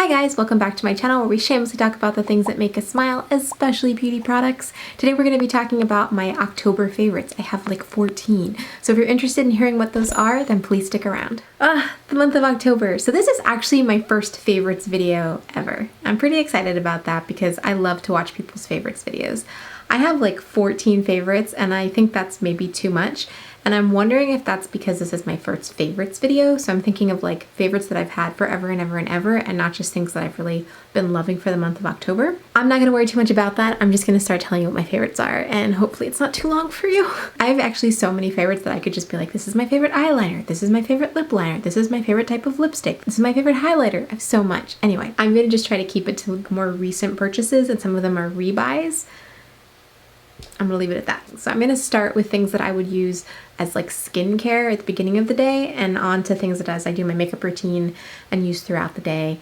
Hi guys, welcome back to my channel where we shamelessly talk about the things that make us smile, especially beauty products. Today we're going to be talking about my October favorites. I have like 14. So if you're interested in hearing what those are, then please stick around. The month of October. So this is actually my first favorites video ever. I'm pretty excited about that because I love to watch people's favorites videos. I have like 14 favorites and I think that's maybe too much. And I'm wondering if that's because this is my first favorites video. So I'm thinking of like favorites that I've had forever and ever and ever, and not just things that I've really been loving for the month of October. I'm not gonna worry too much about that. I'm just gonna start telling you what my favorites are, and hopefully it's not too long for you. I have actually so many favorites that I could just be like, this is my favorite eyeliner, this is my favorite lip liner, this is my favorite type of lipstick, this is my favorite highlighter. I have so much. Anyway, I'm gonna just try to keep it to more recent purchases, and some of them are rebuys. I'm gonna leave it at that. So I'm gonna start with things that I would use as like skincare at the beginning of the day, and on to things that as I do my makeup routine and use throughout the day,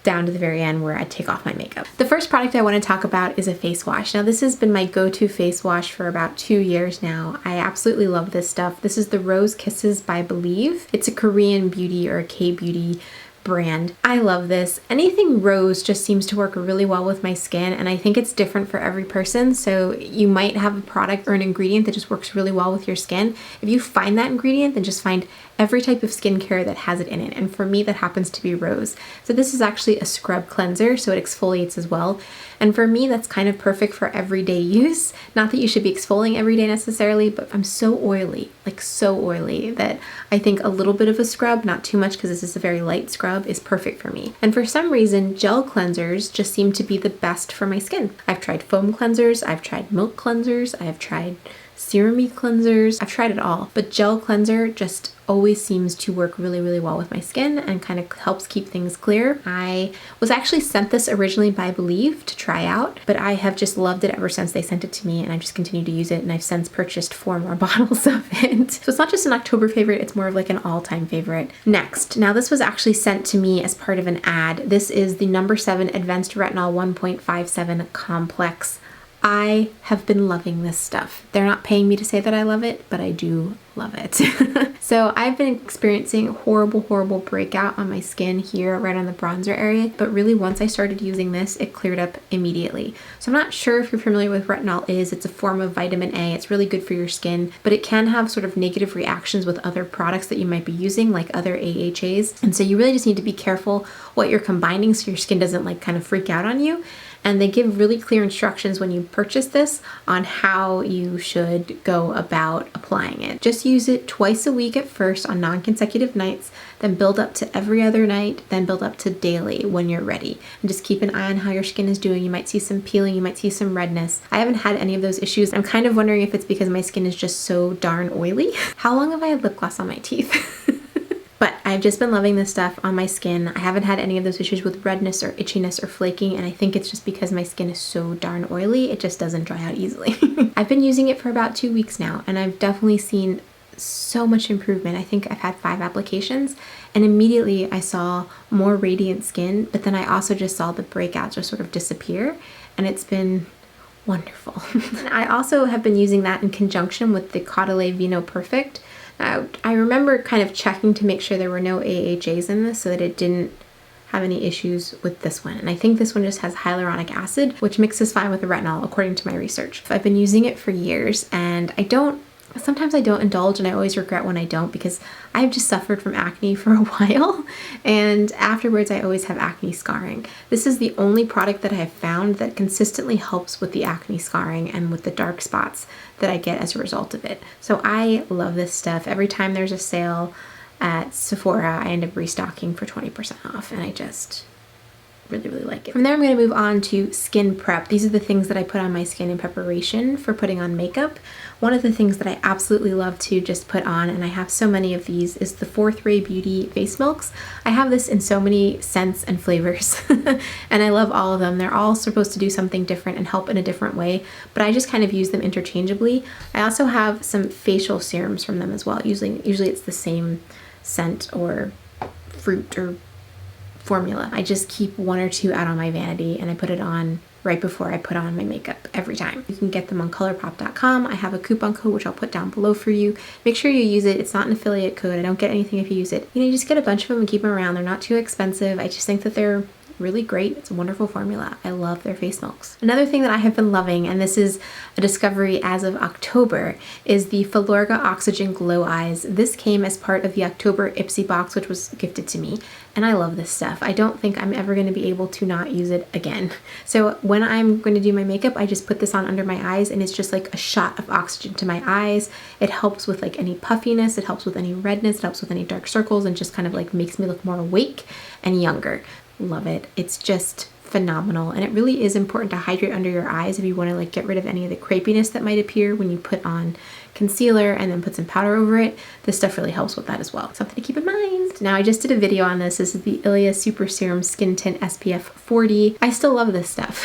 down to the very end where I take off my makeup. The first product I want to talk about is a face wash. Now this has been my go-to face wash for about 2 years now. I absolutely love this stuff. This is the Rose Kisses by Believe. It's a Korean beauty or a K-beauty brand. I love this. Anything rose just seems to work really well with my skin, and I think it's different for every person. So you might have a product or an ingredient that just works really well with your skin. If you find that ingredient, then just find every type of skincare that has it in it. And for me, that happens to be rose. So this is actually a scrub cleanser, so it exfoliates as well. And for me, that's kind of perfect for everyday use. Not that you should be exfoliating every day necessarily, but I'm so oily, like so oily, that I think a little bit of a scrub, not too much because this is a very light scrub, is perfect for me. And for some reason, gel cleansers just seem to be the best for my skin. I've tried foam cleansers, I've tried milk cleansers, I've tried serum-y cleansers, I've tried it all, but gel cleanser just always seems to work really, really well with my skin and kind of helps keep things clear. I was actually sent this originally by Believe to try out, but I have just loved it ever since they sent it to me, and I just continue to use it, and I've since purchased 4 more bottles of it. So it's not just an October favorite, it's more of like an all-time favorite. Next, now this was actually sent to me as part of an ad. This is the No. 7 Advanced Retinol 1.57 Complex. I have been loving this stuff. They're not paying me to say that I love it, but I do love it. So I've been experiencing horrible breakout on my skin here right on the bronzer area, but really once I started using this, it cleared up immediately. So I'm not sure if you're familiar with retinol is. It's a form of vitamin A. It's really good for your skin, but it can have sort of negative reactions with other products that you might be using, like other AHAs. And so you really just need to be careful what you're combining so your skin doesn't like kind of freak out on you. And they give really clear instructions when you purchase this on how you should go about applying it. Just use it twice a week at first on non-consecutive nights, then build up to every other night, then build up to daily when you're ready. And just keep an eye on how your skin is doing. You might see some peeling, you might see some redness. I haven't had any of those issues. I'm kind of wondering if it's because my skin is just so darn oily. How long have I had lip gloss on my teeth? But I've just been loving this stuff on my skin. I haven't had any of those issues with redness or itchiness or flaking, and I think it's just because my skin is so darn oily, it just doesn't dry out easily. I've been using it for about 2 weeks now, and I've definitely seen so much improvement. I think I've had 5 applications, and immediately I saw more radiant skin, but then I also just saw the breakouts just sort of disappear, and it's been wonderful. I also have been using that in conjunction with the Caudalie Vino Perfect. Now, I remember kind of checking to make sure there were no AHAs in this so that it didn't have any issues with this one. And I think this one just has hyaluronic acid, which mixes fine with the retinol, according to my research. I've been using it for years, and sometimes I don't indulge, and I always regret when I don't because I've just suffered from acne for a while, and afterwards I always have acne scarring. This is the only product that I have found that consistently helps with the acne scarring and with the dark spots that I get as a result of it. So I love this stuff. Every time there's a sale at Sephora, I end up restocking for 20% off, and I just really like it. From there, I'm going to move on to skin prep. These are the things that I put on my skin in preparation for putting on makeup. One of the things that I absolutely love to just put on, and I have so many of these, is the 4th Ray Beauty Face Milks. I have this in so many scents and flavors, and I love all of them. They're all supposed to do something different and help in a different way, but I just kind of use them interchangeably. I also have some facial serums from them as well. Usually it's the same scent or fruit or formula. I just keep 1 or 2 out on my vanity, and I put it on right before I put on my makeup every time. You can get them on ColourPop.com. I have a coupon code which I'll put down below for you. Make sure you use it. It's not an affiliate code. I don't get anything if you use it. You just get a bunch of them and keep them around. They're not too expensive. I just think that they're really great. It's a wonderful formula. I love their face milks. Another thing that I have been loving, and this is a discovery as of October, is the Filorga Oxygen Glow Eyes. This came as part of the October Ipsy box, which was gifted to me, and I love this stuff. I don't think I'm ever going to be able to not use it again. So when I'm going to do my makeup, I just put this on under my eyes, and it's just like a shot of oxygen to my eyes. It helps with like any puffiness, it helps with any redness, it helps with any dark circles, and just kind of like makes me look more awake and younger. Love it. It's just phenomenal, and it really is important to hydrate under your eyes if you want to like get rid of any of the crepiness that might appear when you put on concealer and then put some powder over it. This stuff really helps with that as well. Something to keep in mind. Now, I just did a video on this. This is the Ilia Super Serum Skin Tint SPF 40. I still love this stuff.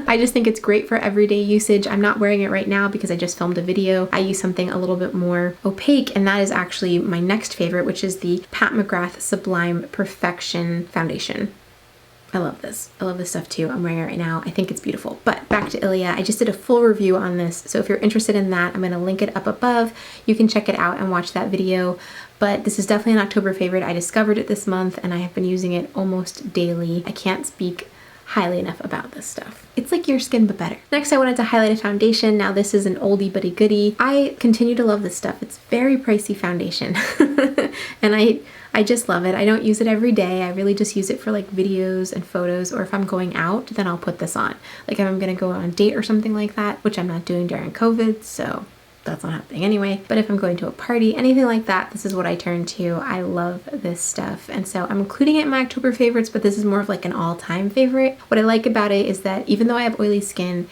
I just think it's great for everyday usage. I'm not wearing it right now because I just filmed a video. I use something a little bit more opaque, and that is actually my next favorite, which is the Pat McGrath Sublime Perfection Foundation. I love this. I love this stuff too. I'm wearing it right now. I think it's beautiful. But back to Ilia. I just did a full review on this. So if you're interested in that, I'm going to link it up above. You can check it out and watch that video. But this is definitely an October favorite. I discovered it this month and I have been using it almost daily. I can't speak highly enough about this stuff. It's like your skin, but better. Next, I wanted to highlight a foundation. Now this is an oldie but a goodie. I continue to love this stuff. It's very pricey foundation. And I just love it. I don't use it every day. I really just use it for like videos and photos, or if I'm going out, then I'll put this on. Like if I'm gonna go on a date or something like that, which I'm not doing during COVID, so that's not happening anyway. But if I'm going to a party, anything like that, this is what I turn to. I love this stuff. And so I'm including it in my October favorites, but this is more of like an all-time favorite. What I like about it is that even though I have oily skin,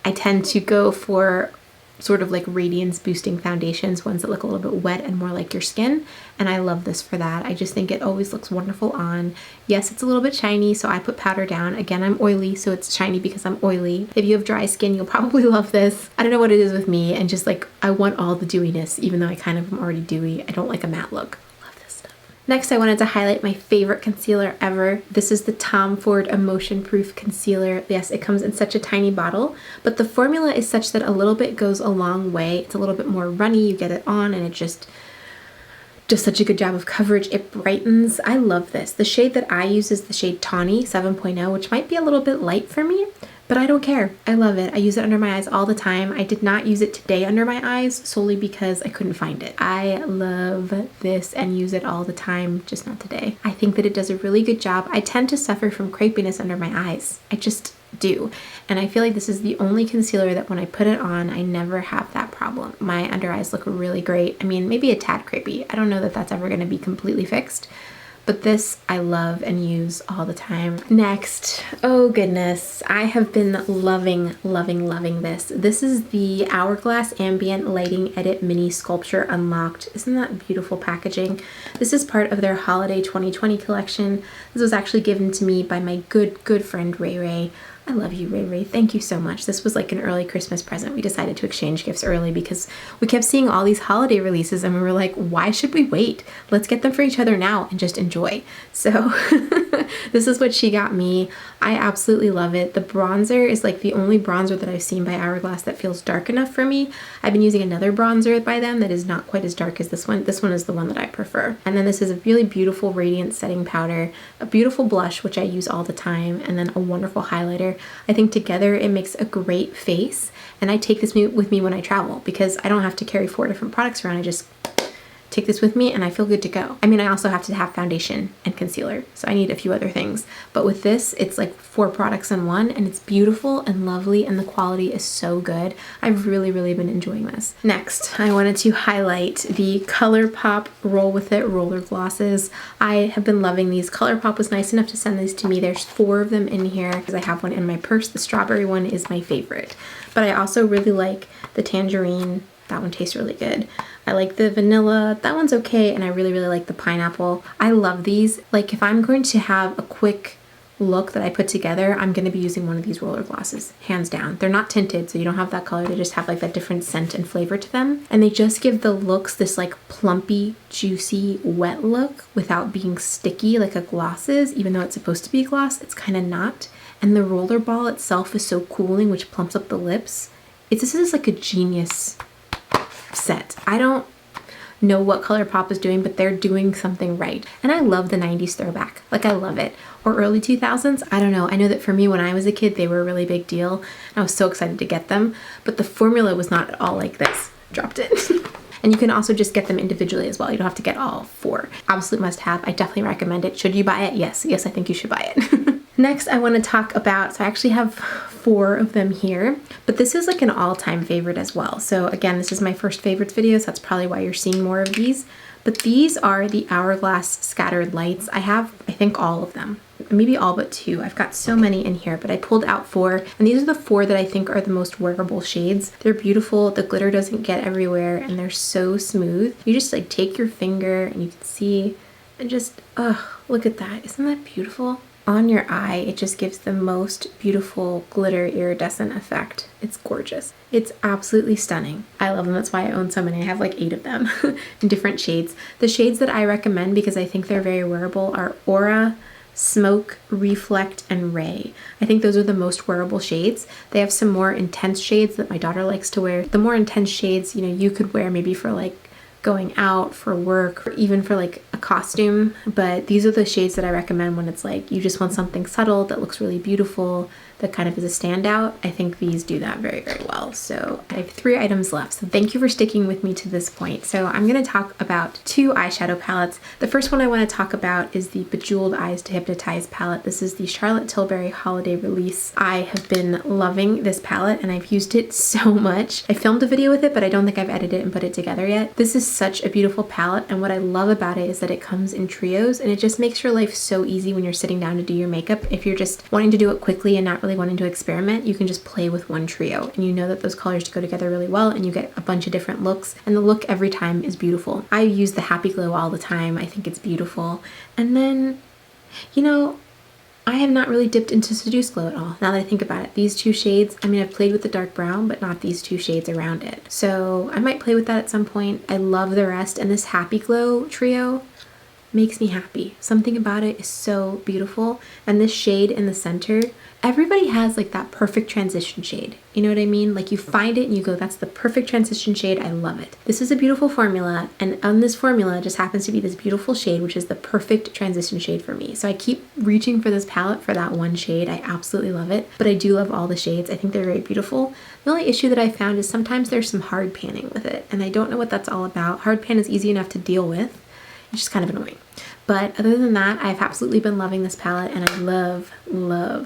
I tend to go for sort of like radiance boosting foundations, ones that look a little bit wet and more like your skin. And I love this for that. I just think it always looks wonderful on. Yes, it's a little bit shiny, so I put powder down. Again, I'm oily, so it's shiny because I'm oily. If you have dry skin, you'll probably love this. I don't know what it is with me, and just like, I want all the dewiness, even though I kind of am already dewy. I don't like a matte look. Next, I wanted to highlight my favorite concealer ever. This is the Tom Ford Emotion Proof Concealer. Yes, it comes in such a tiny bottle, but the formula is such that a little bit goes a long way. It's a little bit more runny. You get it on and it just does such a good job of coverage. It brightens. I love this. The shade that I use is the shade Tawny 7.0, which might be a little bit light for me, but I don't care. I love it. I use it under my eyes all the time. I did not use it today under my eyes solely because I couldn't find it. I love this and use it all the time, just not today. I think that it does a really good job. I tend to suffer from crepiness under my eyes. I just do. And I feel like this is the only concealer that when I put it on, I never have that problem. My under eyes look really great. I mean, maybe a tad crepey. I don't know that that's ever going to be completely fixed. But this I love and use all the time. Next, oh goodness, I have been loving, loving, loving this. This is the Hourglass Ambient Lighting Edit Mini Sculpture Unlocked. Isn't that beautiful packaging? This is part of their Holiday 2020 collection. This was actually given to me by my good friend Ray Ray. I love you, Ray Ray. Thank you so much. This was like an early Christmas present. We decided to exchange gifts early because we kept seeing all these holiday releases and we were like, why should we wait? Let's get them for each other now and just enjoy. So this is what she got me. I absolutely love it. The bronzer is like the only bronzer that I've seen by Hourglass that feels dark enough for me. I've been using another bronzer by them that is not quite as dark as this one. This one is the one that I prefer. And then this is a really beautiful radiant setting powder, a beautiful blush, which I use all the time, and then a wonderful highlighter. I think together it makes a great face, and I take this with me when I travel because I don't have to carry 4 different products around. I just take this with me and I feel good to go. I mean, I also have to have foundation and concealer, so I need a few other things. But with this, it's like 4 products in one, and it's beautiful and lovely, and the quality is so good. I've really, really been enjoying this. Next, I wanted to highlight the ColourPop Roll With It Roller Glosses. I have been loving these. ColourPop was nice enough to send these to me. There's 4 of them in here because I have one in my purse. The strawberry one is my favorite. But I also really like the tangerine. That one tastes really good. I like the vanilla, that one's okay, and I really, really like the pineapple. I love these. Like if I'm going to have a quick look that I put together, I'm going to be using one of these roller glosses, hands down. They're not tinted, so you don't have that color. They just have like that different scent and flavor to them. And they just give the looks this like plumpy, juicy, wet look without being sticky like a gloss is. Even though it's supposed to be a gloss, it's kind of not. And the roller ball itself is so cooling, which plumps up the lips. This is like a genius set. know what ColourPop is doing, but they're doing something right. And I love the 90s throwback. Like, I love it. Or early 2000s. I don't know. I know that for me, when I was a kid, they were a really big deal. And I was so excited to get them. But the formula was not at all like this. Dropped it. And you can also just get them individually as well. You don't have to get all 4. Absolute must have. I definitely recommend it. Should you buy it? Yes. Yes, I think you should buy it. Next, I want to talk about, so I actually have 4 of them here, but this is like an all-time favorite as well. So again, this is my first favorites video, so that's probably why you're seeing more of these. But these are the Hourglass scattered lights. I have, I think, all of them. Maybe all but 2. I've got so many in here, but I pulled out 4, and these are the 4 that I think are the most wearable shades. They're beautiful, the glitter doesn't get everywhere, and they're so smooth. You just like take your finger and you can see, and just, look at that. Isn't that beautiful? On your eye, it just gives the most beautiful glitter iridescent effect. It's gorgeous. It's absolutely stunning. I love them. That's why I own so many. I have like 8 of them in different shades. The shades that I recommend, because I think they're very wearable, are Aura, Smoke, Reflect, and Ray. I think those are the most wearable shades. They have some more intense shades that my daughter likes to wear. The more intense shades, you know, you could wear maybe for like going out, for work, or even for like a costume. But these are the shades that I recommend when it's like you just want something subtle that looks really beautiful, that kind of is a standout. I think these do that very, very well. So I have 3 items left. So thank you for sticking with me to this point. So I'm going to talk about 2 eyeshadow palettes. The first one I want to talk about is the Bejeweled Eyes to Hypnotize palette. This is the Charlotte Tilbury holiday release. I have been loving this palette and I've used it so much. I filmed a video with it, but I don't think I've edited it and put it together yet. This is such a beautiful palette, and what I love about it is that it comes in trios, and it just makes your life so easy when you're sitting down to do your makeup. If you're just wanting to do it quickly and not really wanting to experiment, you can just play with one trio, and you know that those colors go together really well, and you get a bunch of different looks, and the look every time is beautiful. I use the Happy Glow all the time. I think it's beautiful. And then, you know, I have not really dipped into Seduce Glow at all, now that I think about it. These 2 shades, I mean, I've played with the dark brown, but not these 2 shades around it. So I might play with that at some point. I love the rest, and this Happy Glow trio makes me happy. Something about it is so beautiful. And this shade in the center, everybody has like that perfect transition shade. You know what I mean? Like you find it and you go, that's the perfect transition shade. I love it. This is a beautiful formula, and on this formula just happens to be this beautiful shade, which is the perfect transition shade for me. So I keep reaching for this palette for that one shade. I absolutely love it, but I do love all the shades. I think they're very beautiful. The only issue that I found is sometimes there's some hard panning with it, and I don't know what that's all about. Hard pan is easy enough to deal with. It's just kind of annoying. But other than that, I've absolutely been loving this palette, and I love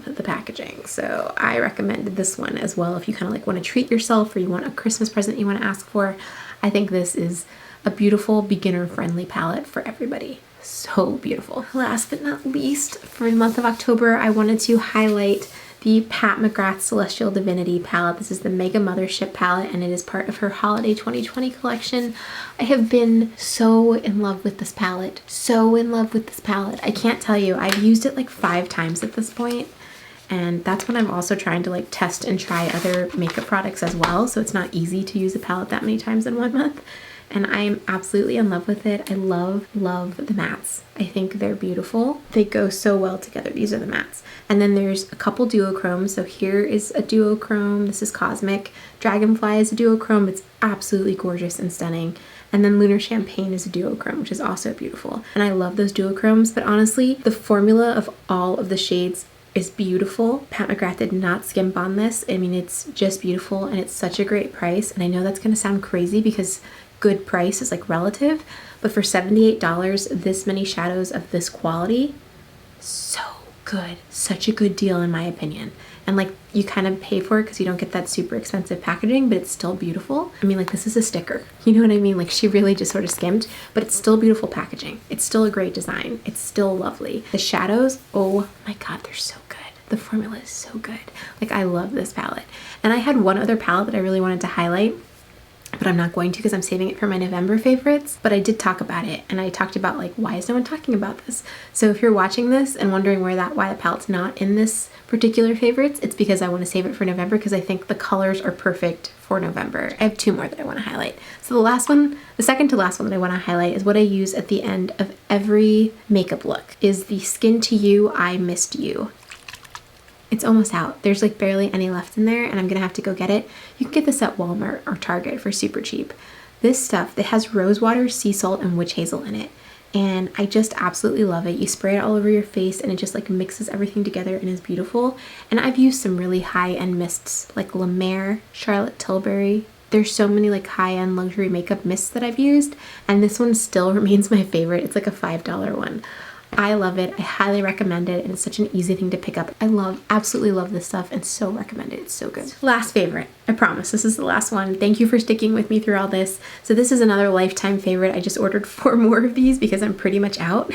the packaging. So I recommended this one as well if you kind of like want to treat yourself, or you want a Christmas present you want to ask for. I think this is a beautiful beginner-friendly palette for everybody. So beautiful. Last but not least, for the month of October, I wanted to highlight the Pat McGrath Celestial Divinity palette. This is the Mega Mothership palette, and it is part of her Holiday 2020 collection. I have been so in love with this palette. So in love with this palette. I can't tell you. I've used it like 5 times at this point, and that's when I'm also trying to like test and try other makeup products as well, so it's not easy to use a palette that many times in 1 month. And I'm absolutely in love with it. I love the mattes. I think they're beautiful. They go so well together. These are the mattes. And then there's a couple duochromes. So here is a duochrome. This is Cosmic. Dragonfly is a duochrome. It's absolutely gorgeous and stunning. And then Lunar Champagne is a duochrome, which is also beautiful. And I love those duochromes, but honestly, the formula of all of the shades is beautiful. Pat McGrath did not skimp on this. I mean, it's just beautiful, and it's such a great price. And I know that's gonna sound crazy because good price is like relative, but for $78, this many shadows of this quality, so good. Such a good deal in my opinion. And like you kind of pay for it because you don't get that super expensive packaging, but it's still beautiful. I mean, like this is a sticker, you know what I mean? Like she really just sort of skimped, but it's still beautiful packaging. It's still a great design. It's still lovely. The shadows, oh my God, they're so good. The formula is so good. Like I love this palette. And I had one other palette that I really wanted to highlight, but I'm not going to because I'm saving it for my November favorites. But I did talk about it, and I talked about like, why is no one talking about this? So if you're watching this and wondering why the palette's not in this particular favorites, it's because I want to save it for November because I think the colors are perfect for November. I have 2 more that I want to highlight. So the second to last one that I want to highlight is what I use at the end of every makeup look, is the Skin to You I Missed You. It's almost out. There's like barely any left in there, and I'm gonna have to go get it. You can get this at Walmart or Target for super cheap. This stuff, it has rosewater, sea salt, and witch hazel in it. And I just absolutely love it. You spray it all over your face and it just like mixes everything together and is beautiful. And I've used some really high-end mists like La Mer, Charlotte Tilbury. There's so many like high-end luxury makeup mists that I've used, and this one still remains my favorite. It's like a $5 one. I love it. I highly recommend it, and it's such an easy thing to pick up. Absolutely love this stuff and so recommend it. It's so good. Last favorite. I promise this is the last one. Thank you for sticking with me through all this. So this is another lifetime favorite. I just ordered 4 more of these because I'm pretty much out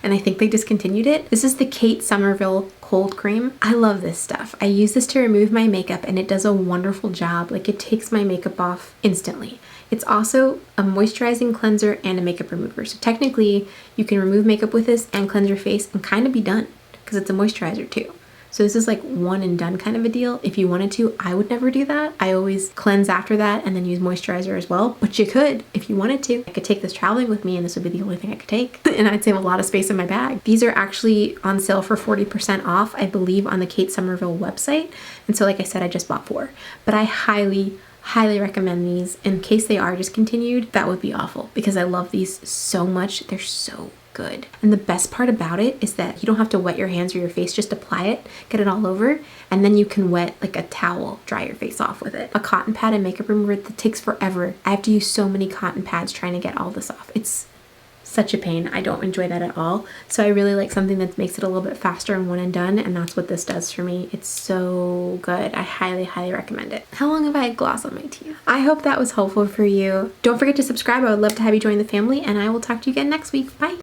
and I think they discontinued it. This is the Kate Somerville Cold Cream. I love this stuff. I use this to remove my makeup and it does a wonderful job. Like, it takes my makeup off instantly. It's also a moisturizing cleanser and a makeup remover. So technically you can remove makeup with this and cleanse your face and kind of be done because it's a moisturizer too. So this is like one and done kind of a deal. If you wanted to, I would never do that. I always cleanse after that and then use moisturizer as well, but you could if you wanted to. I could take this traveling with me and this would be the only thing I could take and I'd save a lot of space in my bag. These are actually on sale for 40% off, I believe, on the Kate Somerville website. And so like I said, I just bought 4, but I highly recommend these. In case they are discontinued, that would be awful because I love these so much. They're so good. And the best part about it is that you don't have to wet your hands or your face, just apply it, get it all over, and then you can wet like a towel, dry your face off with it. A cotton pad and makeup remover, that takes forever. I have to use so many cotton pads trying to get all this off. It's such a pain. I don't enjoy that at all. So I really like something that makes it a little bit faster and one and done, and that's what this does for me. It's so good. I highly recommend it. How long have I had gloss on my teeth? I hope that was helpful for you. Don't forget to subscribe. I would love to have you join the family, and I will talk to you again next week. Bye.